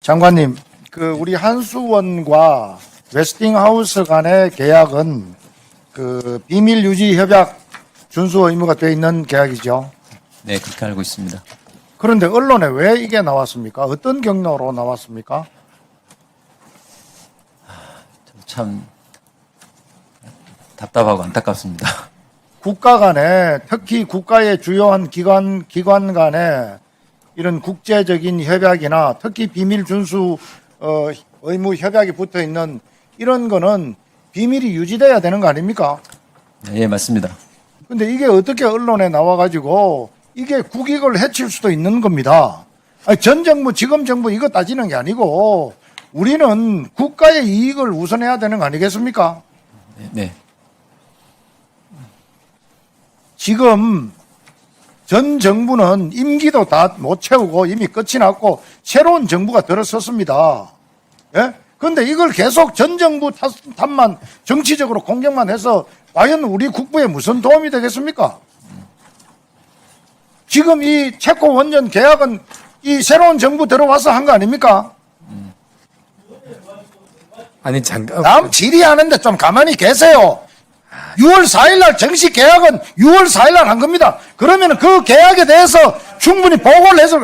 장관님, 우리 한수원과 웨스팅하우스 간의 계약은 비밀 유지 협약 준수 의무가 되어 있는 계약이죠. 네, 그렇게 알고 있습니다. 그런데 언론에 왜 이게 나왔습니까? 어떤 경로로 나왔습니까? 참 답답하고 안타깝습니다. 국가 간에, 특히 국가의 주요한 기관 간에 이런 국제적인 협약이나 특히 비밀 준수 의무 협약이 붙어 있는 이런 거는 비밀이 유지돼야 되는 거 아닙니까? 네, 예, 맞습니다. 근데 이게 어떻게 언론에 나와가지고 이게 국익을 해칠 수도 있는 겁니다. 아니, 전 정부, 지금 정부 이거 따지는 게 아니고 우리는 국가의 이익을 우선해야 되는 거 아니겠습니까? 네, 네. 지금 전 정부는 임기도 다 못 채우고 이미 끝이 났고 새로운 정부가 들어섰습니다. 예? 근데 이걸 계속 전 정부 탓만 정치적으로 공격만 해서 과연 우리 국부에 무슨 도움이 되겠습니까? 지금 이 체코 원전 계약은 이 새로운 정부 들어와서 한 거 아닙니까? 아니 잠깐. 남 질의하는데 좀 가만히 계세요. 6월 4일 날 정식 계약은 6월 4일 날 한 겁니다. 그러면 그 계약에 대해서 충분히 보고를 해서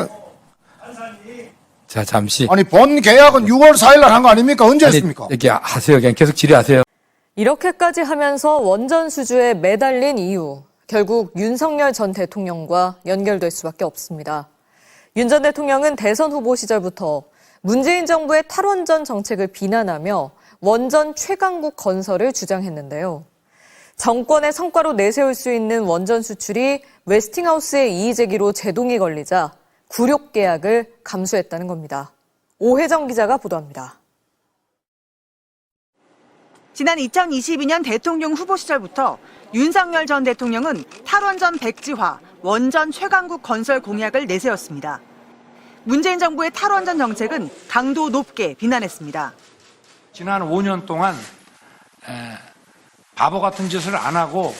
자 잠시. 아니 본 계약은 6월 4일 날 한 거 아닙니까? 언제 했습니까? 이렇게 하세요. 그냥 계속 질의하세요. 이렇게까지 하면서 원전 수주에 매달린 이유, 결국 윤석열 전 대통령과 연결될 수밖에 없습니다. 윤 전 대통령은 대선 후보 시절부터 문재인 정부의 탈원전 정책을 비난하며 원전 최강국 건설을 주장했는데요. 정권의 성과로 내세울 수 있는 원전 수출이 웨스팅하우스의 이의 제기로 제동이 걸리자 굴욕 계약을 감수했다는 겁니다. 오혜정 기자가 보도합니다. 지난 2022년 대통령 후보 시절부터 윤석열 전 대통령은 탈원전 백지화, 원전 최강국 건설 공약을 내세웠습니다. 문재인 정부의 탈원전 정책은 강도 높게 비난했습니다. 지난 5년 동안 바보 같은 짓을 안 하고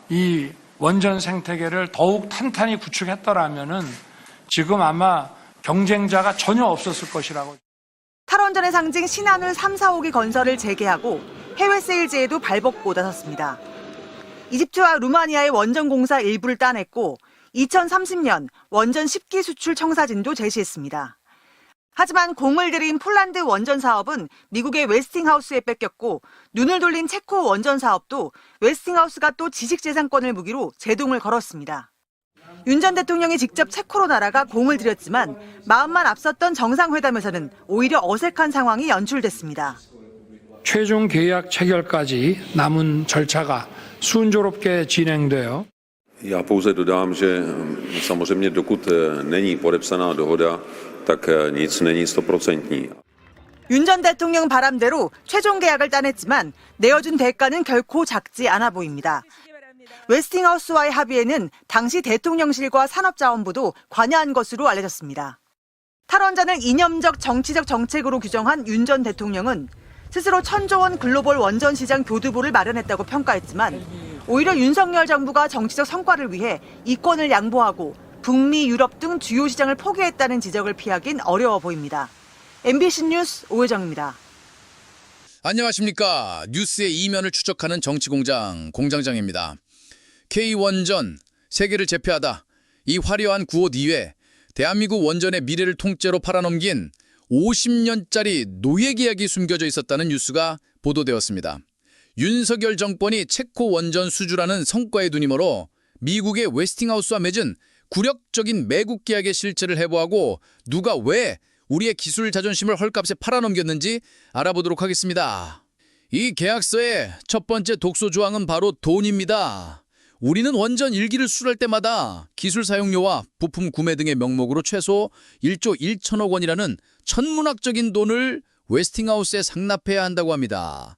이 원전 생태계를 더욱 탄탄히 구축했더라면은 지금 아마 경쟁자가 전혀 없었을 것이라고. 탈원전의 상징 신한울 3, 4호기 건설을 재개하고 해외 세일제에도 발벗고 나섰습니다. 이집트와 루마니아의 원전 공사 일부를 따냈고 2030년 원전 10기 수출 청사진도 제시했습니다. 하지만 공을 들인 폴란드 원전 사업은 미국의 웨스팅하우스에 뺏겼고 눈을 돌린 체코 원전 사업도 웨스팅하우스가 또 지식재산권을 무기로 제동을 걸었습니다. 윤 전 대통령이 직접 체코로 날아가 공을 들였지만 마음만 앞섰던 정상회담에서는 오히려 어색한 상황이 연출됐습니다. 최종 계약 체결까지 남은 절차가 순조롭게 진행되어 Já pouze dodám, že samozřejmě dokud není podepsaná dohoda, tak nic není 100%. 윤 전 대통령 바람대로 최종 계약을 따냈지만 내어준 대가는 결코 작지 않아 보입니다. 웨스팅하우스와의 합의에는 당시 대통령실과 산업자원부도 관여한 것으로 알려졌습니다. 탈원전을 이념적 정치적 정책으로 규정한 윤 전 대통령은 스스로 1,000조 원 글로벌 원전 시장 교두보를 마련했다고 평가했지만 오히려 윤석열 정부가 정치적 성과를 위해 이권을 양보하고 북미, 유럽 등 주요 시장을 포기했다는 지적을 피하긴 어려워 보입니다. MBC 뉴스 오혜정입니다. 안녕하십니까. 뉴스의 이면을 추적하는 정치공장 공장장입니다. K원전, 세계를 제패하다. 이 화려한 구호 이외 대한민국 원전의 미래를 통째로 팔아넘긴 50년짜리 노예 계약이 숨겨져 있었다는 뉴스가 보도되었습니다. 윤석열 정권이 체코 원전 수주라는 성과에 눈이 멀어 미국의 웨스팅하우스와 맺은 굴욕적인 매국 계약의 실체를 해부하고 누가 왜 우리의 기술 자존심을 헐값에 팔아넘겼는지 알아보도록 하겠습니다. 이 계약서의 첫 번째 독소 조항은 바로 돈입니다. 우리는 원전 1기를 수출할 때마다 기술 사용료와 부품 구매 등의 명목으로 최소 1조 1천억 원이라는 천문학적인 돈을 웨스팅하우스에 상납해야 한다고 합니다.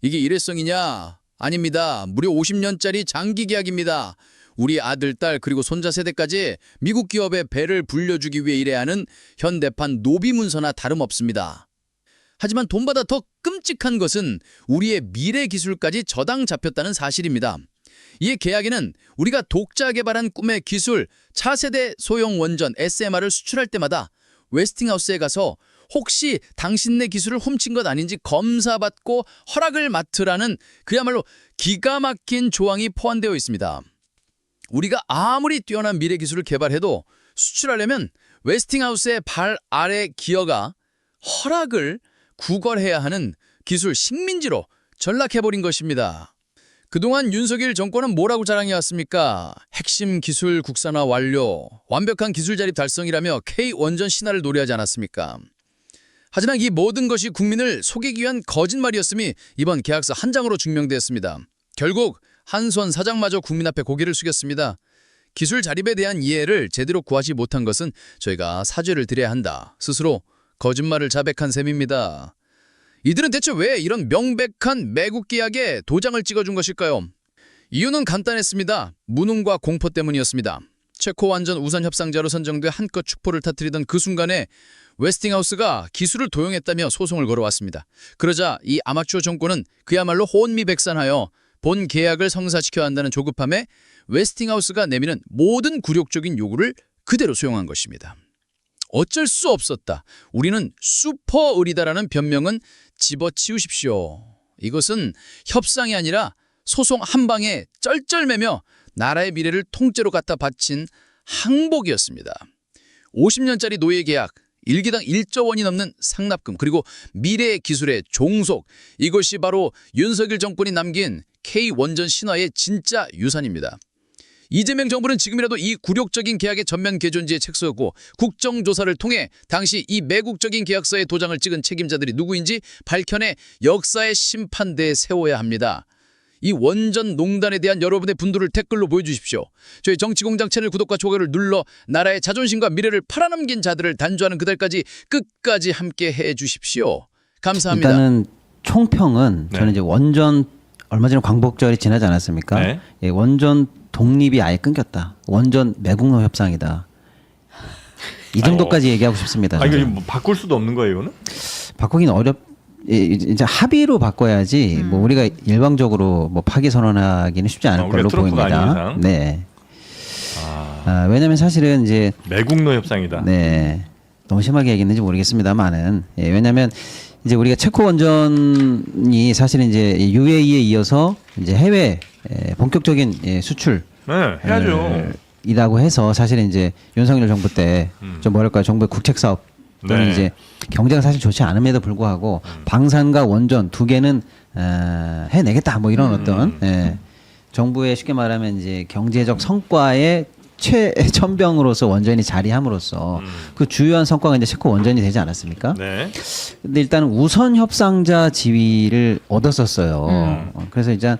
이게 일회성이냐? 아닙니다. 무려 50년짜리 장기 계약입니다. 우리 아들, 딸 그리고 손자 세대까지 미국 기업의 배를 불려주기 위해 일해야 하는 현대판 노비 문서나 다름없습니다. 하지만 돈보다 더 끔찍한 것은 우리의 미래 기술까지 저당 잡혔다는 사실입니다. 이에 계약에는 우리가 독자 개발한 꿈의 기술 차세대 소형 원전 SMR을 수출할 때마다 웨스팅하우스에 가서 혹시 당신네 기술을 훔친 것 아닌지 검사받고 허락을 맡으라는 그야말로 기가 막힌 조항이 포함되어 있습니다. 우리가 아무리 뛰어난 미래 기술을 개발해도 수출하려면 웨스팅하우스의 발 아래 기어가 허락을 구걸해야 하는 기술 식민지로 전락해버린 것입니다. 그동안 윤석열 정권은 뭐라고 자랑해왔습니까? 핵심 기술 국산화 완료, 완벽한 기술 자립 달성이라며 K-원전 신화를 노래하지 않았습니까? 하지만 이 모든 것이 국민을 속이기 위한 거짓말이었음이 이번 계약서 한 장으로 증명되었습니다. 결국 한수원 사장마저 국민 앞에 고개를 숙였습니다. 기술 자립에 대한 이해를 제대로 구하지 못한 것은 저희가 사죄를 드려야 한다. 스스로 거짓말을 자백한 셈입니다. 이들은 대체 왜 이런 명백한 매국 계약에 도장을 찍어준 것일까요? 이유는 간단했습니다. 무능과 공포 때문이었습니다. 체코 완전 우선 협상자로 선정돼 한껏 축포를 터뜨리던 그 순간에 웨스팅하우스가 기술을 도용했다며 소송을 걸어왔습니다. 그러자 이 아마추어 정권은 그야말로 혼미백산하여 본 계약을 성사시켜야 한다는 조급함에 웨스팅하우스가 내미는 모든 굴욕적인 요구를 그대로 수용한 것입니다. 어쩔 수 없었다. 우리는 슈퍼의리다라는 변명은 집어치우십시오. 이것은 협상이 아니라 소송 한 방에 쩔쩔매며 나라의 미래를 통째로 갖다 바친 항복이었습니다. 50년짜리 노예 계약, 일기당 1조 원이 넘는 상납금, 그리고 미래의 기술의 종속, 이것이 바로 윤석열 정권이 남긴 K-원전 신화의 진짜 유산입니다. 이재명 정부는 지금이라도 이 굴욕적인 계약의 전면 개존지에 책서였고 국정조사를 통해 당시 이 매국적인 계약서에 도장을 찍은 책임자들이 누구인지 밝혀내 역사의 심판대에 세워야 합니다. 이 원전 농단에 대한 여러분의 분노를 댓글로 보여주십시오. 저희 정치공장 채널 구독과 좋아요를 눌러 나라의 자존심과 미래를 팔아넘긴 자들을 단죄하는 그날까지 끝까지 함께 해주십시오. 감사합니다. 일단은 총평은 네. 저는 이제 원전 얼마 전에 광복절이 지나지 않았습니까? 네. 예, 원전 독립이 아예 끊겼다. 원전 매국노 협상이다. 이 정도까지 얘기하고 싶습니다. 아, 이거 저는. 뭐 바꿀 수도 없는 거예요, 이거는? 바꾸긴 이제 합의로 바꿔야지 뭐 우리가 일방적으로 뭐 파기 선언하기는 쉽지 않을 우리가 걸로 트럼프가 아닌 보입니다. 이상? 네. 왜냐면 사실은 이제 매국노 협상이다. 네. 너무 심하게 얘기했는지 모르겠습니다만은 예, 왜냐하면 이제 우리가 체코 원전이 사실은 이제 UAE에 이어서 이제 해외 본격적인 수출 네, 해야죠. 이라고 해서 사실은 이제 윤석열 정부 때 좀 뭐랄까 정부의 국책 사업 또는 네. 이제 경제가 사실 좋지 않음에도 불구하고 방산과 원전 두 개는 해내겠다 뭐 이런 어떤 정부의 쉽게 말하면 이제 경제적 성과의 최첨병으로서 원전이 자리함으로써 그 주요한 성과가 이제 체코 원전이 되지 않았습니까? 네. 근데 일단은 우선 협상자 지위를 얻었었어요. 그래서 이제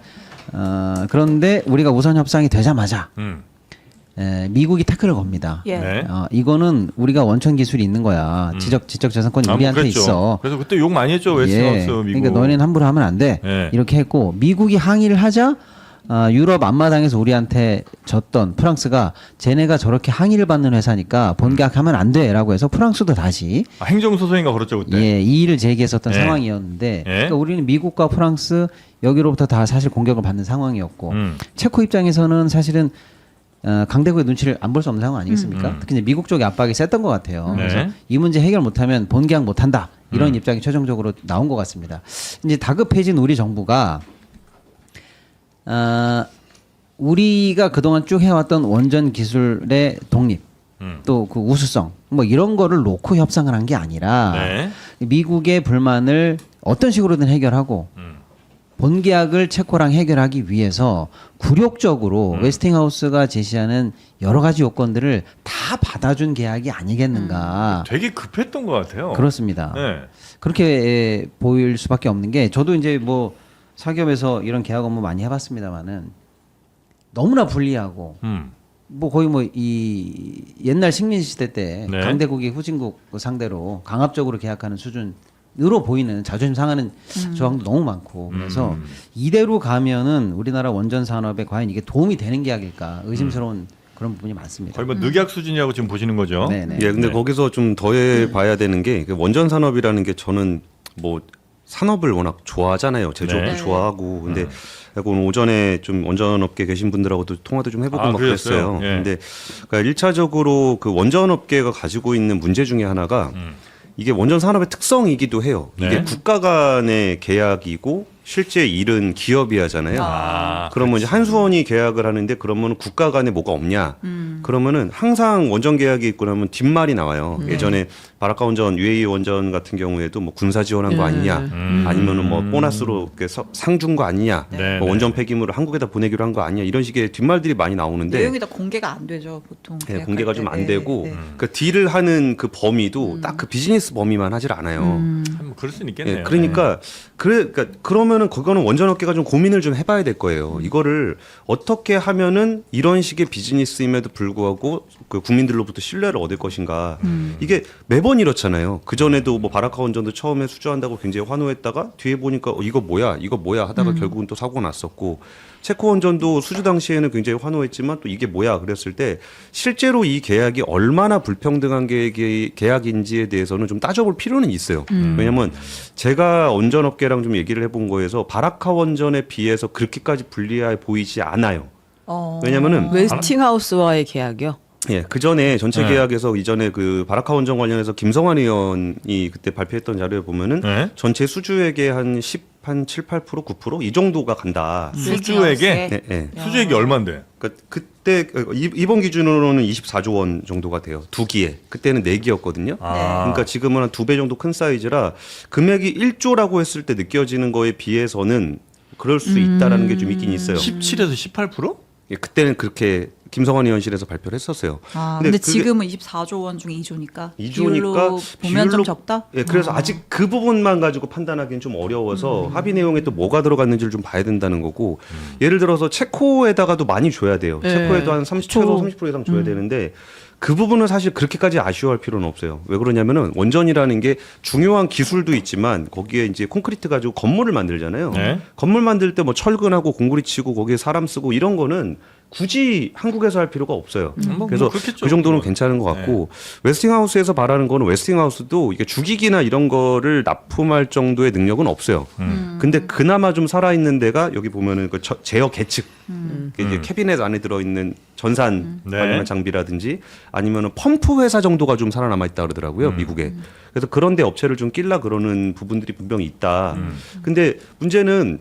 그런데 우리가 우선 협상이 되자마자 미국이 태클을 겁니다. 예. 네. 이거는 우리가 원천 기술이 있는 거야. 지적재산권이 우리한테 그랬죠. 있어. 그래서 그때 욕 많이 했죠, 웨스팅하우스 미국. 그러니까 너희는 함부로 하면 안 돼. 예. 이렇게 했고 미국이 항의를 하자 유럽 앞마당에서 우리한테 졌던 프랑스가 쟤네가 저렇게 항의를 받는 회사니까 본계약하면 안 돼라고 해서 프랑스도 다시 행정소송인가 그렇죠, 그때. 예, 이의를 제기했었던 예. 상황이었는데 예. 그러니까 우리는 미국과 프랑스 여기로부터 다 사실 공격을 받는 상황이었고 음. 체코 입장에서는 사실은 강대국의 눈치를 안 볼 수 없는 상황 아니겠습니까? 특히 이제 미국 쪽의 압박이 셌던 것 같아요. 네. 그래서 이 문제 해결 못하면 본계약 못한다 이런 입장이 최종적으로 나온 것 같습니다. 이제 다급해진 우리 정부가 우리가 그동안 쭉 해왔던 원전 기술의 독립 또 그 우수성 뭐 이런 거를 놓고 협상을 한 게 아니라 네. 미국의 불만을 어떤 식으로든 해결하고 본계약을 체코랑 해결하기 위해서 굴욕적으로 웨스팅하우스가 제시하는 여러 가지 요건들을 다 받아준 계약이 아니겠는가. 되게 급했던 것 같아요. 그렇습니다. 네. 그렇게 보일 수밖에 없는 게 저도 이제 뭐 사기업에서 이런 계약 업무 많이 해봤습니다만은 너무나 불리하고 뭐 거의 뭐 이 옛날 식민 시대 때 네. 강대국이 후진국 상대로 강압적으로 계약하는 수준으로 보이는 자존심 상하는 조항도 너무 많고 그래서 이대로 가면은 우리나라 원전 산업에 과연 이게 도움이 되는 계약일까 의심스러운 그런 부분이 많습니다. 거의 뭐 늑약 수준이라고 지금 보시는 거죠. 네네. 예, 근데 네. 거기서 좀 더해 봐야 되는 게 원전 산업이라는 게 저는 뭐 산업을 워낙 좋아하잖아요. 제조업도 네. 좋아하고. 근데 오늘 오전에 좀 원전업계 계신 분들하고도 통화도 좀 해보고 막 그랬어요? 그랬어요. 예. 근데 그러니까 1차적으로 그 원전업계가 가지고 있는 문제 중에 하나가 이게 원전 산업의 특성이기도 해요. 네. 이게 국가 간의 계약이고 실제 일은 기업이 하잖아요. 그러면 이제 한수원이 계약을 하는데 그러면 국가 간에 뭐가 없냐? 그러면은 항상 원전 계약이 있고 나면 뒷말이 나와요. 예전에 바라카 원전, UAE 원전 같은 경우에도 뭐 군사 지원한 거 아니냐? 아니면은 뭐 보너스로 이렇게 상 준 거 아니냐? 네. 뭐 원전 폐기물을 한국에다 보내기로 한 거 아니냐? 이런 식의 뒷말들이 많이 나오는데 내용이 다 공개가 안 되죠 보통. 네, 계약할 공개가 때. 좀 안 네, 되고 네. 그 딜을 하는 그 범위도 딱 그 비즈니스 범위만 하질 않아요. 뭐 그럴 수는 있겠네요. 예, 그러니까 그러면은 그거는 원전업계가 좀 고민을 좀 해봐야 될 거예요. 이거를 어떻게 하면은 이런 식의 비즈니스임에도 불구하고 그 국민들로부터 신뢰를 얻을 것인가. 이게 매번 이렇잖아요. 그 전에도 뭐 바라카 원전도 처음에 수주한다고 굉장히 환호했다가 뒤에 보니까 이거 뭐야 하다가 결국은 또 사고가 났었고. 체코 원전도 수주 당시에는 굉장히 환호했지만 또 이게 뭐야 그랬을 때 실제로 이 계약이 얼마나 불평등한 계약인지에 대해서는 좀 따져볼 필요는 있어요. 왜냐하면 제가 원전업계랑 좀 얘기를 해본 거에서 바라카 원전에 비해서 그렇게까지 불리해 보이지 않아요. 왜냐면은 웨스팅하우스와의 계약이요. 예, 그 전에 전체 네. 계약에서 이전에 그 바라카 원전 관련해서 김성환 의원이 그때 발표했던 자료에 보면은 네. 전체 수주액의 한 7, 8%, 9%이 정도가 간다. 수주액에 네, 네. 수주액이 얼마인데? 그러니까 그때 이번 기준으로는 24조 원 정도가 돼요. 두 기에. 그때는 네 기였거든요. 그러니까 지금은 한 2배 정도 큰 사이즈라 금액이 1조라고 했을 때 느껴지는 거에 비해서는 그럴 수 있다라는 게 좀 있긴 있어요. 17에서 18%? 예, 그때는 그렇게 김성환 의원실에서 발표를 했었어요. 근데 그게 지금은 24조 원 중에 2조니까 2조니까 보면 좀 적다. 예, 그래서 아직 그 부분만 가지고 판단하기는 좀 어려워서 합의 내용에 또 뭐가 들어갔는지를 좀 봐야 된다는 거고 예를 들어서 체코에다가도 많이 줘야 돼요. 네. 체코에도 한 30% 이상 줘야 되는데 그 부분은 사실 그렇게까지 아쉬워할 필요는 없어요. 왜 그러냐면은 원전이라는 게 중요한 기술도 있지만 거기에 이제 콘크리트 가지고 건물을 만들잖아요. 네. 건물 만들 때 뭐 철근하고 공구리 치고 거기에 사람 쓰고 이런 거는 굳이 한국에서 할 필요가 없어요. 그래서 그렇겠죠. 그 정도는 괜찮은 것 같고 웨스팅하우스에서 바라는 거는 웨스팅하우스도 이게 주기기나 이런 거를 납품할 정도의 능력은 없어요. 근데 그나마 좀 살아있는 데가 여기 보면은 그 제어 계측 이제 캐비넷 안에 들어있는 전산 네. 관련한 장비라든지 아니면은 펌프 회사 정도가 좀 살아남아 있다 그러더라고요 미국에. 그래서 그런데 업체를 좀 끼려 그러는 부분들이 분명히 있다. 근데 문제는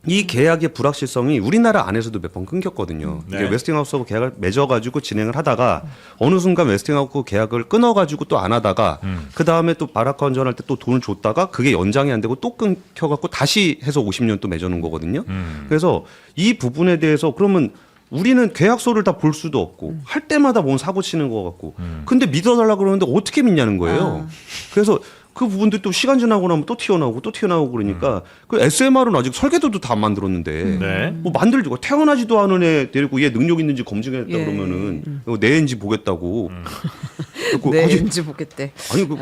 이 계약의 불확실성이 우리나라 안에서도 몇 번 끊겼거든요. 네. 이게 웨스팅하우스하고 계약을 맺어가지고 진행을 하다가 어느 순간 웨스팅하우스 계약을 끊어가지고 또 안 하다가 그 다음에 또 바라카 원전할 때 또 돈을 줬다가 그게 연장이 안 되고 또 끊겨갖고 다시 해서 50년 또 맺어놓은 거거든요. 그래서 이 부분에 대해서 그러면 우리는 계약서를 다 볼 수도 없고 할 때마다 뭔 사고 치는 것 같고 근데 믿어달라 그러는데 어떻게 믿냐는 거예요. 그래서 그 부분도 또 시간 지나고 나면 또 튀어나오고 그러니까 그 SMR은 아직 설계도도 다 안 만들었는데 네. 뭐 만들고 태어나지도 않은 애 데리고 얘 능력 있는지 검증했다 예. 그러면은 이거 내인지 보겠다고. 내인지 보겠대. 아니 그거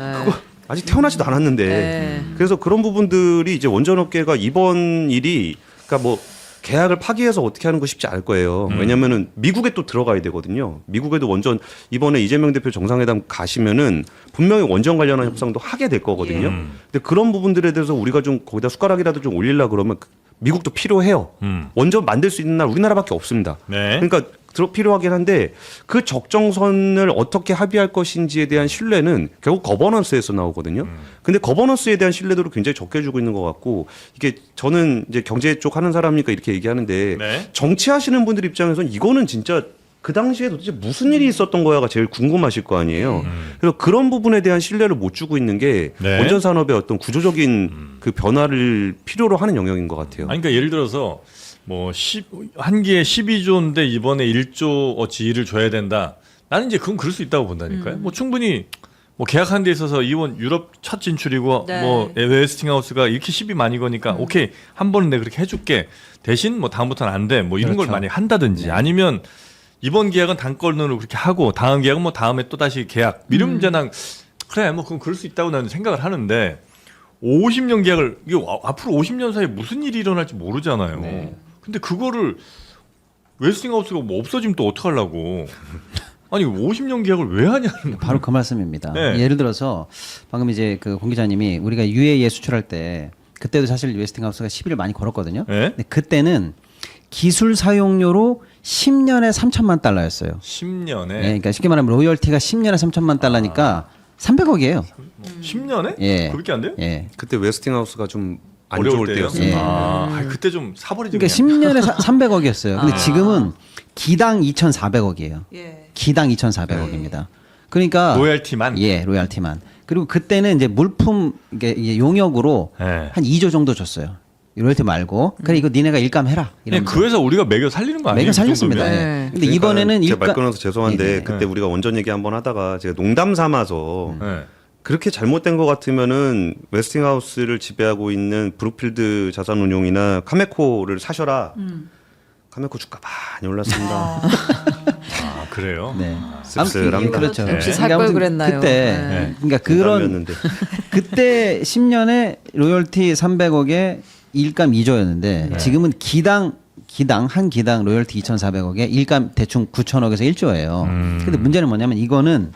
아직 태어나지도 않았는데. 네. 그래서 그런 부분들이 이제 원전업계가 이번 일이 그러니까 뭐 계약을 파기해서 어떻게 하는 거 쉽지 않을 거예요. 왜냐면은 미국에 또 들어가야 되거든요. 미국에도 원전 이번에 이재명 대표 정상회담 가시면은 분명히 원전 관련한 협상도 하게 될 거거든요. 근데 그런 부분들에 대해서 우리가 좀 거기다 숟가락이라도 좀 올리려 그러면 미국도 필요해요. 원전 만들 수 있는 나라 우리나라밖에 없습니다. 네. 그러니까 필요하긴 한데 그 적정선을 어떻게 합의할 것인지에 대한 신뢰는 결국 거버넌스에서 나오거든요. 근데 거버넌스에 대한 신뢰도를 굉장히 적게 주고 있는 것 같고 이게 저는 이제 경제 쪽 하는 사람이니까 이렇게 얘기하는데 네. 정치하시는 분들 입장에서는 이거는 진짜 그 당시에 도대체 무슨 일이 있었던 거야가 제일 궁금하실 거 아니에요. 그래서 그런 부분에 대한 신뢰를 못 주고 있는 게 네. 원전 산업의 어떤 구조적인 그 변화를 필요로 하는 영역인 것 같아요. 아니, 그러니까 예를 들어서 뭐 한 기에 12조인데 이번에 1조 어치를 줘야 된다. 나는 이제 그건 그럴 수 있다고 본다니까요. 뭐 충분히 뭐 계약하는 데 있어서 이번 유럽 첫 진출이고 네. 뭐 웨스팅하우스가 이렇게 시비 많이 거니까 오케이 한 번은 내가 그렇게 해줄게. 대신 뭐 다음부터는 안 돼. 뭐 이런 걸 많이 한다든지 아니면 이번 계약은 단건으로 그렇게 하고 다음 계약은 뭐 다음에 또 다시 계약. 이러면 이제 난 그래 뭐 그럼 그럴 수 있다고 나는 생각을 하는데 50년 계약을 이게 앞으로 50년 사이에 무슨 일이 일어날지 모르잖아요. 네. 근데 그거를 웨스팅하우스가 뭐 없어지면 또 어떡하려고. 아니 50년 계약을 왜 하냐는 거예요. 바로 그 말씀입니다. 네. 예를 들어서 방금 이제 그 공 기자님이 우리가 UAE에 수출할 때 그때도 사실 웨스팅하우스가 시비를 많이 걸었거든요. 네? 근데 그때는 기술 사용료로 10년에 3천만 달러였어요. 10년에 네, 그러니까 쉽게 말하면 로열티가 10년에 3천만 달러니까 300억이에요. 10년에? 예. 그렇게 안 돼요? 예. 그때 웨스팅하우스가 좀 안 어려울 좋을 때요? 때였어요. 아, 그때 좀 사버리죠. 그러니까 그냥. 10년에 300억이었어요. 근데 지금은 기당 2,400억이에요. 기당 2,400억입니다. 그러니까 로열티만? 예, 로열티만. 그리고 그때는 이제 물품 이게 용역으로 네. 한 2조 정도 줬어요. 로열티 말고. 그래 이거 니네가 일감해라. 그냥 이러면서. 그 회사 우리가 매겨 살리는 거 아니에요? 매겨 이 살렸습니다. 정도면? 예. 근데 이번에는 제가 말 끊어서 죄송한데 네, 네. 그때 우리가 원전 얘기 한번 하다가 제가 농담 삼아서 네. 그렇게 잘못된 것 같으면은 웨스팅하우스를 지배하고 있는 브룩필드 자산운용이나 카메코를 사셔라. 카메코 주가 많이 올랐습니다. 아, 그래요? 네. 씁쓸합니다. 아무튼 그렇죠. 역시 네. 살 걸 아무튼 그랬나요? 그때 네. 그러니까 그런 농담이었는데. 그때 10년에 로열티 300억에 일감 2조였는데 지금은 한 기당 로열티 2,400억에 일감 대충 9천억에서 1조예요. 근데 문제는 뭐냐면 이거는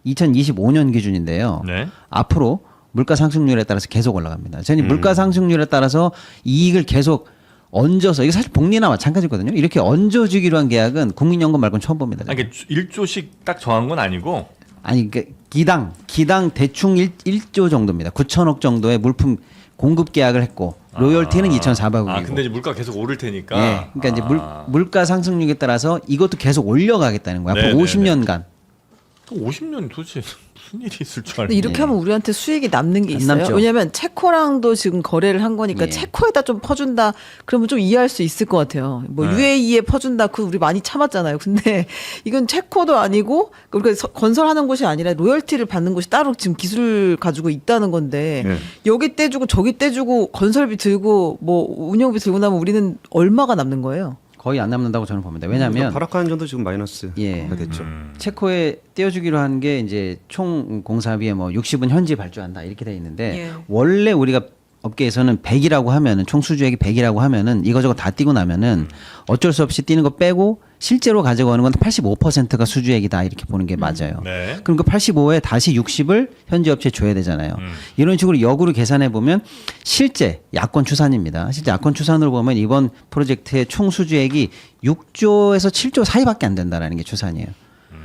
2025년 기준인데요. 네. 앞으로 물가 상승률에 따라서 계속 올라갑니다. 저는 물가 상승률에 따라서 이익을 계속 얹어서 이게 사실 복리나 마찬가지거든요. 이렇게 얹어주기로 한 계약은 국민연금 말고는 처음 봅니다. 아니, 그러니까 1조씩 딱 정한 건 아니고 아니 그 기당 대충 1조 정도입니다. 9천억 정도의 물품 공급 계약을 했고 로열티는 2,400억이고. 아, 근데 이제 물가 계속 오를 테니까. 예. 그러니까 이제 물가 상승률에 따라서 이것도 계속 올려가겠다는 거야. 앞으로 네네네. 50년간. 또 50년 도대체 무슨 일이 있을 줄 알고. 근데 이렇게 하면 우리한테 수익이 남는 게 안 있어요. 남죠. 왜냐하면 체코랑도 지금 거래를 한 거니까 예. 체코에다 좀 퍼준다. 그러면 좀 이해할 수 있을 것 같아요. 뭐 네. UAE에 퍼준다. 그 우리 많이 참았잖아요. 근데 이건 체코도 아니고 우리가 건설하는 곳이 아니라 로열티를 받는 곳이 따로 지금 기술 가지고 있다는 건데 네. 여기 떼주고 저기 떼주고 건설비 들고 뭐 운영비 들고 나면 우리는 얼마가 남는 거예요? 거의 안 남는다고 저는 봅니다. 왜냐하면 파라카한전도 지금 마이너스가 예. 됐죠. 체코에 떼어주기로 한 게 이제 총 공사비의 뭐 60은 현지 발주한다 이렇게 돼 있는데 예. 원래 우리가 업계에서는 100이라고 하면은 총 수주액이 100이라고 하면은 이거저거 다 띄고 나면은 어쩔 수 없이 띄는 거 빼고 실제로 가져가는 건 85%가 수주액이다 이렇게 보는 게 맞아요. 네. 그럼 그 85에 다시 60을 현지 업체에 줘야 되잖아요. 이런 식으로 역으로 계산해 보면 실제 야권 추산입니다. 실제 야권 추산으로 보면 이번 프로젝트의 총 수주액이 6조에서 7조 사이밖에 안 된다라는 게 추산이에요.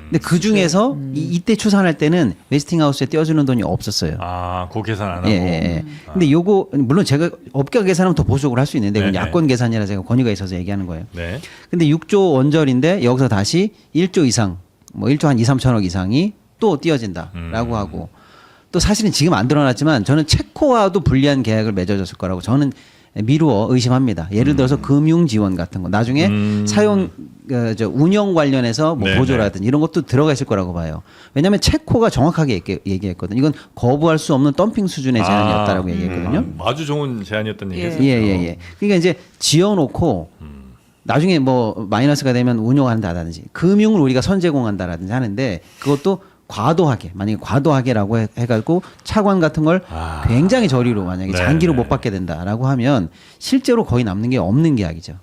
근데 그 중에서 이때 추산할 때는 웨스팅하우스에 떼어주는 돈이 없었어요. 아, 그 계산 안 하고. 예, 예, 예. 근데 요거 물론 제가 업계가 계산하면 더 보수적으로 할 수 있는데 이건 네네. 야권 계산이라 제가 권위가 있어서 얘기하는 거예요. 네. 근데 6조 원절인데 여기서 다시 1조 이상, 뭐 1조 한 2, 3천억 이상이 또 띄어진다라고 하고 또 사실은 지금 안 드러났지만 저는 체코와도 불리한 계약을 맺어졌을 거라고 저는 미루어 의심합니다. 예를 들어서 금융 지원 같은 거 나중에 사용 운영 관련해서 뭐 네네. 보조라든지 이런 것도 들어가 있을 거라고 봐요. 왜냐하면 체코가 정확하게 얘기했거든요. 이건 거부할 수 없는 덤핑 수준의 제안이었다라고 얘기했거든요. 아주 좋은 제안이었던 얘기죠. 예. 그러니까 이제 지어놓고 나중에 뭐 마이너스가 되면 운용한다든지 금융을 우리가 선제공한다라든지 하는데 그것도 과도하게 만약에 과도하게라고 해가지고 차관 같은 걸 굉장히 저리로 만약에 장기로 못 받게 된다라고 하면 실제로 거의 남는 게 없는 계약이죠.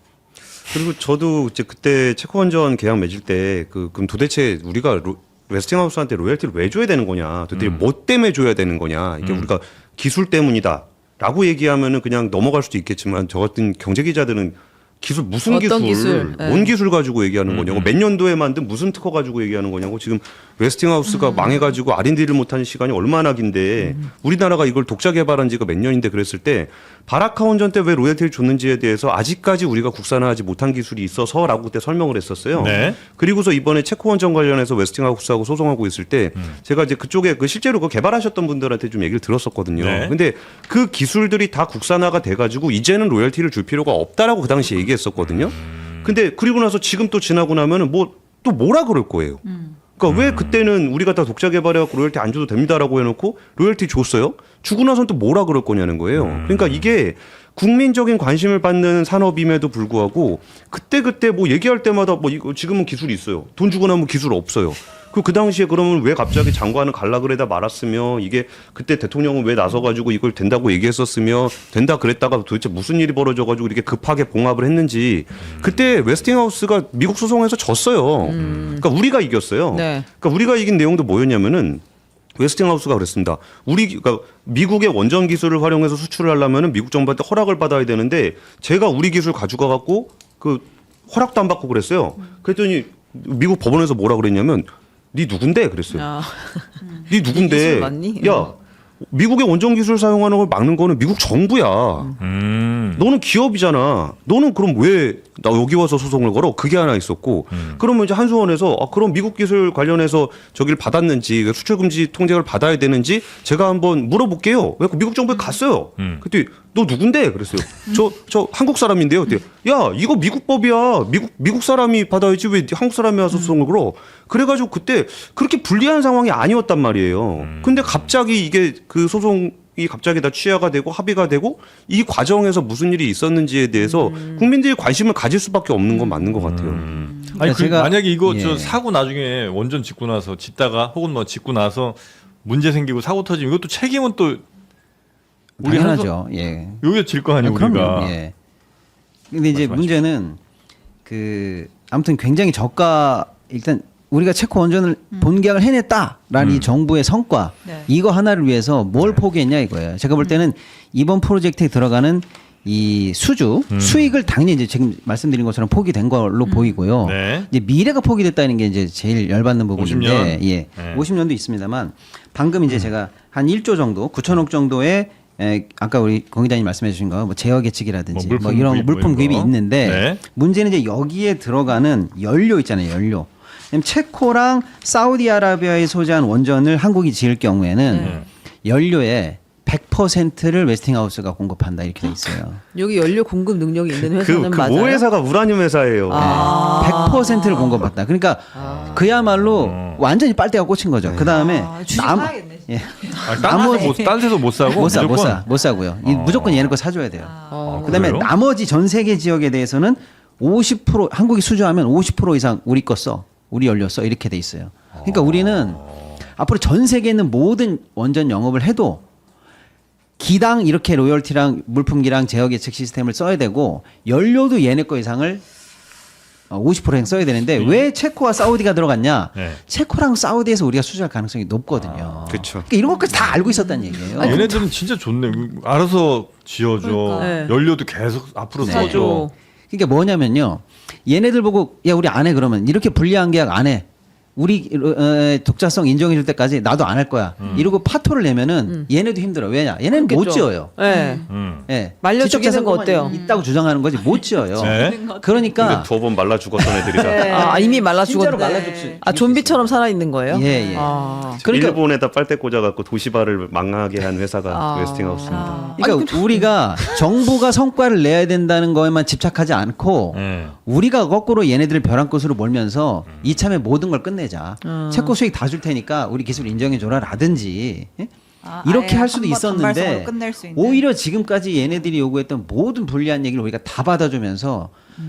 그리고 저도 이제 그때 체코원전 계약 맺을 때 그럼 도대체 우리가 웨스팅하우스한테 로열티를 왜 줘야 되는 거냐, 도대체 뭐 때문에 줘야 되는 거냐, 이게 우리가 기술 때문이다라고 얘기하면은 그냥 넘어갈 수도 있겠지만 저 같은 경제 기자들은 기술 무슨 어떤 기술, 기술? 뭔 기술 가지고 얘기하는 거냐고, 몇 년도에 만든 무슨 특허 가지고 얘기하는 거냐고, 지금 웨스팅하우스가 망해가지고 R&D를 못하는 시간이 얼마나 긴데 우리나라가 이걸 독자 개발한 지가 몇 년인데 그랬을 때 바라카 원전 때 왜 로열티를 줬는지에 대해서 아직까지 우리가 국산화하지 못한 기술이 있어서라고 그때 설명을 했었어요. 네. 그리고서 이번에 체코 원전 관련해서 웨스팅하우스하고 소송하고 있을 때 제가 이제 그쪽에 실제로 그 개발하셨던 분들한테 좀 얘기를 들었었거든요. 네. 근데 그 기술들이 다 국산화가 돼가지고 이제는 로열티를 줄 필요가 없다라고 그 당시에 얘기했었거든요. 근데 그리고 나서 지금 또 지나고 나면은 또 뭐라 그럴 거예요. 그러니까 왜 그때는 우리가 다 독자 개발해갖고 로열티 안 줘도 됩니다라고 해놓고 로열티 줬어요? 주고 나서는 또 뭐라 그럴 거냐는 거예요. 그러니까 이게 국민적인 관심을 받는 산업임에도 불구하고 그때 뭐 얘기할 때마다 뭐 이거 지금은 기술이 있어요. 돈 주고 나면 기술 없어요. 그 당시에 그러면 왜 갑자기 장관은 갈라 그래다 말았으며, 이게 그때 대통령은 왜 나서가지고 이걸 된다고 얘기했었으며, 된다 그랬다가 도대체 무슨 일이 벌어져가지고 이렇게 급하게 봉합을 했는지. 그때 웨스팅하우스가 미국 소송에서 졌어요. 그러니까 우리가 이겼어요. 네. 그러니까 우리가 이긴 내용도 뭐였냐면은 웨스팅하우스가 그랬습니다. 그러니까 미국의 원전 기술을 활용해서 수출을 하려면은 미국 정부한테 허락을 받아야 되는데 제가 우리 기술 가져가 갖고 그 허락도 안 받고 그랬어요. 그랬더니 미국 법원에서 뭐라 그랬냐면 네 누군데 그랬어요. 아. 네 누군데? 기술 맞니? 야, 미국의 원전 기술 사용하는 걸 막는 거는 미국 정부야. 너는 기업이잖아. 너는 그럼 왜 나 여기 와서 소송을 걸어? 그게 하나 있었고. 그러면 이제 한수원에서 그럼 미국 기술 관련해서 저기를 받았는지 수출 금지 통제를 받아야 되는지 제가 한번 물어볼게요. 왜 미국 정부에 갔어요. 그때 너 누군데? 그랬어요. 저 한국 사람인데요. 그때 야 이거 미국 법이야. 미국 사람이 받아야지 왜 한국 사람이 와서 소송을 걸어? 그래가지고 그때 그렇게 불리한 상황이 아니었단 말이에요. 근데 갑자기 이게 그 소송이 갑자기 다 취하가 되고 합의가 되고 이 과정에서 무슨 일이 있었는지에 대해서 국민들이 관심을 가질 수밖에 없는 건 맞는 것 같아요. 아니 제가- 만약에 이거 예. 저 사고 나중에 원전 짓고 나서 짓다가 혹은 뭐 짓고 나서 문제 생기고 사고 터지면 이것도 책임은 또 우리 당연하죠. 예. 여기가 질 거 아니에요 그럼요. 우리가. 예. 근데 이제 문제는 그 아무튼 굉장히 저가 일단 우리가 체코 원전을 본계약을 해냈다라는 이 정부의 성과 네. 이거 하나를 위해서 뭘 포기했냐 이거예요. 제가 볼 때는 이번 프로젝트에 들어가는 이 수주 수익을 당연히 이제 지금 말씀드린 것처럼 포기된 걸로 보이고요. 네. 이제 미래가 포기됐다는 게 이제 제일 열받는 부분인데 50년? 예. 네. 50년도 있습니다만 방금 이제 제가 한 1조 정도 9천억 정도의 아까 우리 공 기자님 말씀해 주신 거 뭐 제어 계측이라든지 뭐 뭐 물품 이런 구입, 물품 뭐 구입이 이런 거. 있는데 네. 문제는 이제 여기에 들어가는 연료 있잖아요, 연료. 왜냐면 체코랑 사우디아라비아에 소재한 원전을 한국이 지을 경우에는 연료의 100%를 웨스팅하우스가 공급한다 이렇게 돼 있어요. 여기 연료 공급 능력이 있는 회사는 맞아요. 모 회사가 우라늄 회사예요. 100%를 공급받다. 그러니까 그야말로 완전히 빨대가 꽂힌 거죠. 그 다음에 예. 딴 데서 못 사고 못 사고요. 무조건 얘네 거 사줘야 돼요. 그다음에 그래요? 나머지 전 세계 지역에 대해서는 50% 한국이 수주하면 50% 이상 우리 거 써, 우리 연료 써 이렇게 돼 있어요. 그러니까 우리는 앞으로 전 세계에 있는 모든 원전 영업을 해도 기당 이렇게 로열티랑 물품기랑 제어 계측 시스템을 써야 되고 연료도 얘네 거 이상을 50% 써야 되는데 왜 체코와 사우디가 들어갔냐? 네. 체코랑 사우디에서 우리가 수주할 가능성이 높거든요. 그렇죠. 그러니까 이런 것까지 다 알고 있었다는 얘기예요. 얘네들은 진짜 좋네. 알아서 지어줘. 그러니까. 연료도 계속 앞으로 네. 써줘. 그러니까 뭐냐면요. 얘네들 보고 야 우리 안 해 그러면 이렇게 불리한 계약 안 해. 우리 독자성 인정해 줄 때까지 나도 안 할 거야. 이러고 파토를 내면은 얘네도 힘들어. 왜냐? 얘네는 못 그렇겠죠. 지어요. 네. 예. 말려 지적 죽이는 거 자산권만 어때요? 있다고 주장하는 거지 못 지어요. 네. 그러니까 두어 번 말라 죽었던 애들이다. 아, 이미 말라 진짜로 죽었네. 말라 죽지. 아, 좀비처럼 살아 있는 거예요? 예, 예. 아. 그러니까 일본에다 빨대 꽂아갖고 도시바를 망하게 한 회사가 아. 웨스팅하우스입니다. 그러니까 우리가 정부가 성과를 내야 된다는 거에만 집착하지 않고 네. 우리가 거꾸로 얘네들을 벼랑 끝으로 몰면서 이참에 모든 걸 끝내자. 체코 수익 다 줄 테니까 우리 기술 인정해 줘라라든지 예? 이렇게 할 수도 있었는데 오히려 지금까지 얘네들이 요구했던 모든 불리한 얘기를 우리가 다 받아주면서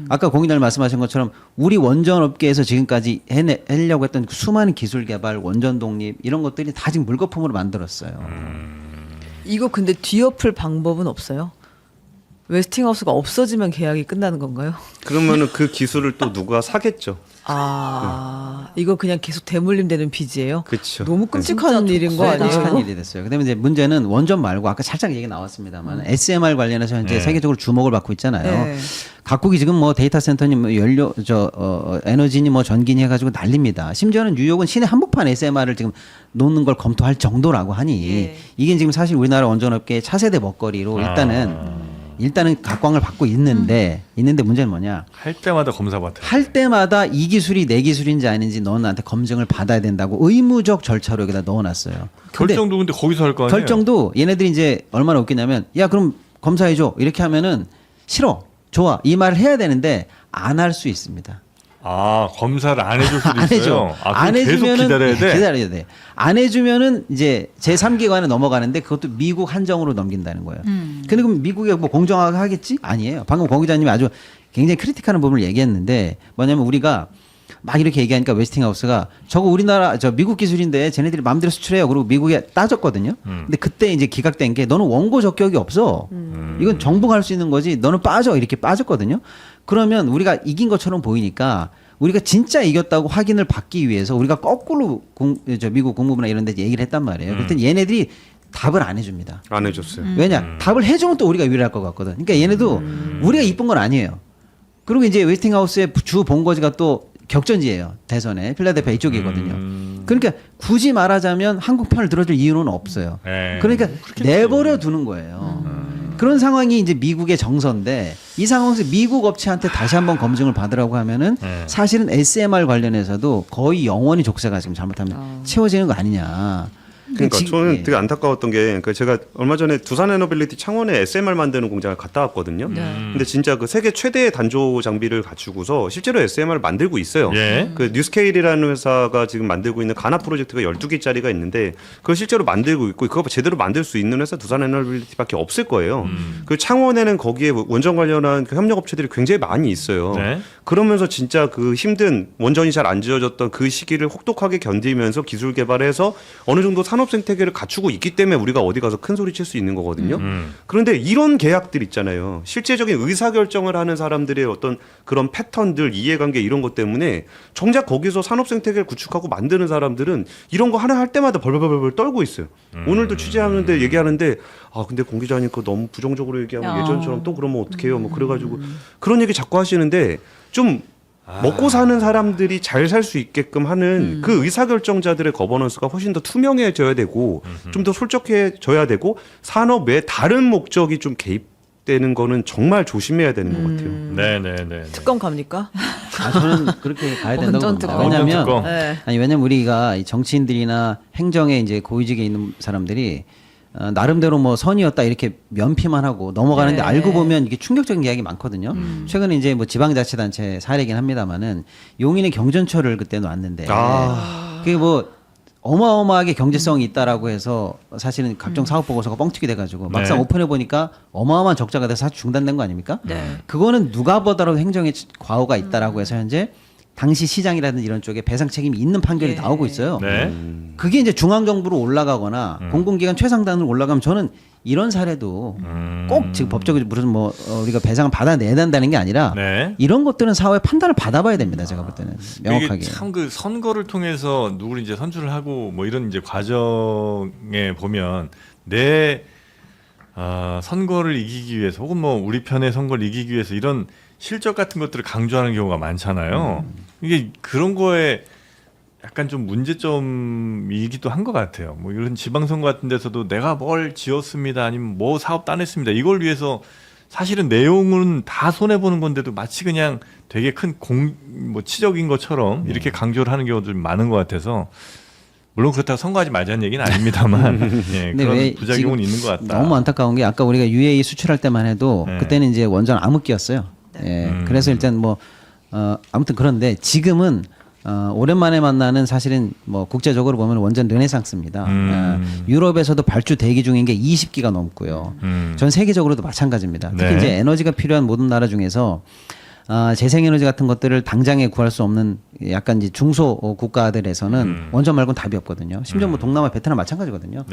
아까 공인날 말씀하신 것처럼 우리 원전 업계에서 지금까지 해내려고 했던 그 수많은 기술 개발, 원전 독립 이런 것들이 다 지금 물거품으로 만들었어요. 이거 근데 뒤엎을 방법은 없어요? 웨스팅하우스가 없어지면 계약이 끝나는 건가요? 그러면은 그 기술을 또 누가 사겠죠. 아, 이거 그냥 계속 대물림 되는 빚이에요? 그렇죠. 너무 끔찍한 일인 거 아니에요? 끔찍한 이거? 일이 됐어요. 그다음에 이제 문제는 원전 말고 아까 살짝 얘기 나왔습니다만 SMR 관련해서 현재 세계적으로 주목을 받고 있잖아요. 네. 각국이 지금 뭐 데이터 센터니 뭐 연료 에너지니 뭐 전기니 해가지고 난립니다. 심지어는 뉴욕은 시내 한복판 SMR을 지금 놓는 걸 검토할 정도라고 하니 이게 지금 사실 우리나라 원전업계의 차세대 먹거리로 일단은 각광을 받고 있는데 문제는 뭐냐? 할 때마다 검사 받아. 할 때마다 이 기술이 내 기술인지 아닌지 너는 나한테 검증을 받아야 된다고 의무적 절차로 여기다 넣어놨어요. 근데 결정도 근데 거기서 할 거 아니에요? 결정도 얘네들이 이제 얼마나 웃기냐면 야 그럼 검사해줘 이렇게 하면은 싫어 좋아 이 말을 해야 되는데 안 할 수 있습니다. 아 검사를 안 해줄 수도 안 있어요. 해줘. 아, 안 그럼 계속 해주면은 기다려야 돼. 기다려야 돼. 안 해주면은 이제 제3기관에 넘어가는데 그것도 미국 한정으로 넘긴다는 거예요. 근데 그럼 미국이 뭐 공정하게 하겠지? 아니에요. 방금 공 기자님이 아주 굉장히 크리틱하는 부분을 얘기했는데 뭐냐면 우리가 막 이렇게 얘기하니까 웨스팅하우스가 저거 우리나라 저 미국 기술인데 쟤네들이 마음대로 수출해요. 그리고 미국에 따졌거든요. 근데 그때 이제 기각된 게 너는 원고 적격이 없어. 이건 정부가 할 수 있는 거지. 너는 빠져 이렇게 빠졌거든요. 그러면 우리가 이긴 것처럼 보이니까 우리가 진짜 이겼다고 확인을 받기 위해서 우리가 거꾸로 미국 국무부나 이런 데 얘기를 했단 말이에요. 그랬더니 얘네들이 답을 안 해줍니다. 안 해줬어요. 왜냐? 답을 해주면 또 우리가 유리할 것 같거든. 그러니까 얘네도 우리가 이쁜 건 아니에요. 그리고 이제 웨스팅하우스의 주 본거지가 또 격전지예요. 대선에 필라델피아 이쪽이거든요. 그러니까 굳이 말하자면 한국 편을 들어줄 이유는 없어요. 그러니까 내버려 두는 거예요. 그런 상황이 이제 미국의 정서인데 이 상황에서 미국 업체한테 다시 한번 검증을 받으라고 하면은 사실은 SMR 관련해서도 거의 영원히 족쇄가 지금 잘못하면 채워지는 거 아니냐. 그러니까 저는 되게 안타까웠던 게, 그러니까 제가 얼마 전에 두산 에너빌리티 창원에 SMR 만드는 공장을 갔다 왔거든요. 근데 진짜 그 세계 최대의 단조 장비를 갖추고서 실제로 SMR을 만들고 있어요. 그 뉴스케일이라는 회사가 지금 만들고 있는 가나 프로젝트가 12개짜리가 있는데 그걸 실제로 만들고 있고 그거 제대로 만들 수 있는 회사 두산 에너빌리티밖에 없을 거예요. 그 창원에는 거기에 원전 관련한 그 협력 업체들이 굉장히 많이 있어요. 그러면서 진짜 그 힘든 원전이 잘 안 지어졌던 그 시기를 혹독하게 견디면서 기술 개발해서 어느 정도 산업 생태계를 갖추고 있기 때문에 우리가 어디 가서 큰 소리 칠 수 있는 거거든요. 그런데 이런 계약들 있잖아요. 실제적인 의사결정을 하는 사람들의 어떤 그런 패턴들, 이해관계 이런 것 때문에 정작 거기서 산업 생태계를 구축하고 만드는 사람들은 이런 거 하나 할 때마다 벌벌벌벌 떨고 있어요. 오늘도 취재하는데 얘기하는데 아 근데 공 기자님 그거 너무 부정적으로 얘기하면 예전처럼 또 그러면 어떡해요. 뭐 그래가지고 그런 얘기 자꾸 하시는데 좀 먹고 사는 사람들이 잘 살 수 있게끔 하는 그 의사결정자들의 거버넌스가 훨씬 더 투명해져야 되고 좀 더 솔직해져야 되고 산업 외 다른 목적이 좀 개입되는 거는 정말 조심해야 되는 것 같아요. 네네네. 특검 갑니까? 아, 저는 그렇게 가야 된다고 원전 봅니다. 특검. 왜냐하면 네. 왜냐면 우리가 이 정치인들이나 행정에 이제 고위직에 있는 사람들이 나름대로 뭐 선이었다 이렇게 면피만 하고 넘어가는데 알고 보면 이게 충격적인 이야기 많거든요. 최근에 이제 뭐 지방자치단체 사례긴 합니다만은 용인의 경전철을 그때 놨는데 그게 뭐 어마어마하게 경제성이 있다라고 해서 사실은 각종 사업 보고서가 뻥튀기 돼가지고 막상 오픈해 보니까 어마어마한 적자가 돼서 사실 중단된 거 아닙니까? 그거는 누가 보더라도 행정에 과오가 있다라고 해서 현재 당시 시장이라든지 이런 쪽에 배상 책임이 있는 판결이 나오고 있어요. 그게 이제 중앙정부로 올라가거나 공공기관 최상단으로 올라가면 저는 이런 사례도 꼭 지금 법적으로 무슨 뭐 우리가 배상을 받아내야 된다는 게 아니라 이런 것들은 사후에 판단을 받아봐야 됩니다. 제가 볼 때는 명확하게. 참 그 선거를 통해서 누구를 이제 선출을 하고 뭐 이런 이제 과정에 보면 내 선거를 이기기 위해서 혹은 뭐 우리 편의 선거를 이기기 위해서 이런 실적 같은 것들을 강조하는 경우가 많잖아요. 이게 그런 거에 약간 좀 문제점이기도 한 것 같아요. 뭐 이런 지방선거 같은 데서도 내가 뭘 지었습니다. 아니면 뭐 사업 따냈습니다. 이걸 위해서 사실은 내용은 다 손해보는 건데도 마치 그냥 되게 큰 뭐 치적인 것처럼 이렇게 강조를 하는 경우도 많은 것 같아서 물론 그렇다고 선거하지 말자는 얘기는 아닙니다만 예, 그런 부작용은 있는 것 같다. 너무 안타까운 게 아까 우리가 UAE 수출할 때만 해도 그때는 이제 원전 암흑기였어요. 그래서 일단 뭐 아무튼 그런데 지금은 오랜만에 만나는 사실은 뭐 국제적으로 보면 원전 르네상스입니다. 유럽에서도 발주 대기 중인 게 20기가 넘고요. 전 세계적으로도 마찬가지입니다. 특히 이제 에너지가 필요한 모든 나라 중에서 재생에너지 같은 것들을 당장에 구할 수 없는 약간 이제 중소 국가들에서는 원전 말고는 답이 없거든요. 심지어 뭐 동남아 베트남 마찬가지거든요.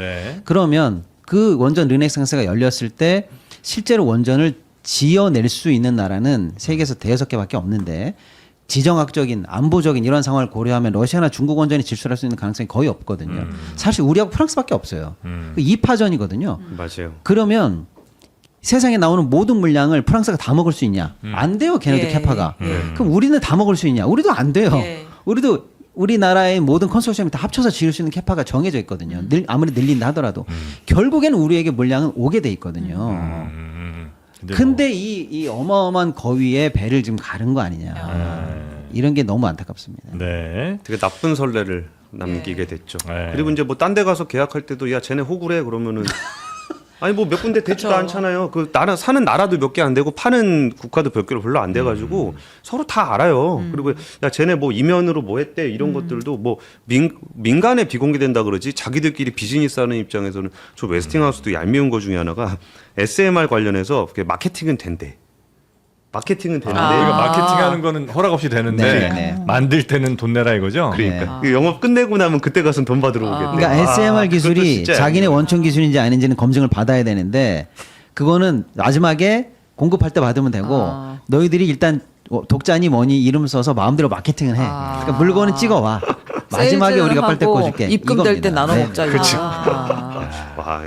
그러면 그 원전 르네상스가 열렸을 때 실제로 원전을 지어낼 수 있는 나라는 세계에서 5개밖에 없는데 지정학적인 안보적인 이런 상황을 고려하면 러시아나 중국 원전이 질수할 수 있는 가능성이 거의 없거든요. 사실 우리하고 프랑스밖에 없어요. 2파전이거든요. 맞아요. 그러면 세상에 나오는 모든 물량을 프랑스가 다 먹을 수 있냐? 안 돼요. 걔네들 캐파가. 그럼 우리는 다 먹을 수 있냐? 우리도 안 돼요. 우리도 우리나라의 모든 컨소시엄이 다 합쳐서 지을 수 있는 캐파가 정해져 있거든요. 아무리 늘린다 하더라도 결국에는 우리에게 물량은 오게 돼 있거든요. 근데 이 어마어마한 거위에 배를 지금 가른 거 아니냐. 이런 게 너무 안타깝습니다. 네. 되게 나쁜 선례를 남기게 됐죠. 그리고 이제 뭐 딴 데 가서 계약할 때도 야 쟤네 호구래 그러면은 아니 뭐 몇 군데 되지도 않잖아요. 그 나라 사는 나라도 몇 개 안 되고 파는 국가도 몇 개로 별로 안 돼가지고 서로 다 알아요. 그리고 야 쟤네 뭐 이면으로 뭐 했대 이런 것들도 뭐 민간에 비공개된다 그러지 자기들끼리 비즈니스하는 입장에서는 저 웨스팅하우스도 얄미운 거 중에 하나가 SMR 관련해서 마케팅은 된대. 마케팅은 되는데 그러니까 마케팅하는 거는 허락 없이 되는데 만들 때는 돈 내라 이거죠. 그러니까 영업 끝내고 나면 그때 가서 돈 받으러 오겠대. 그러니까 SMR 기술이 자기네 원천 기술인지 아닌지는 검증을 받아야 되는데 그거는 마지막에 공급할 때 받으면 되고 너희들이 일단 독자니 뭐니 이름 써서 마음대로 마케팅을 해. 그러니까 물건은 찍어와. 마지막에 우리가 빨대 꽂을게. 입금될 때 나눠 먹자. 그렇죠. 와.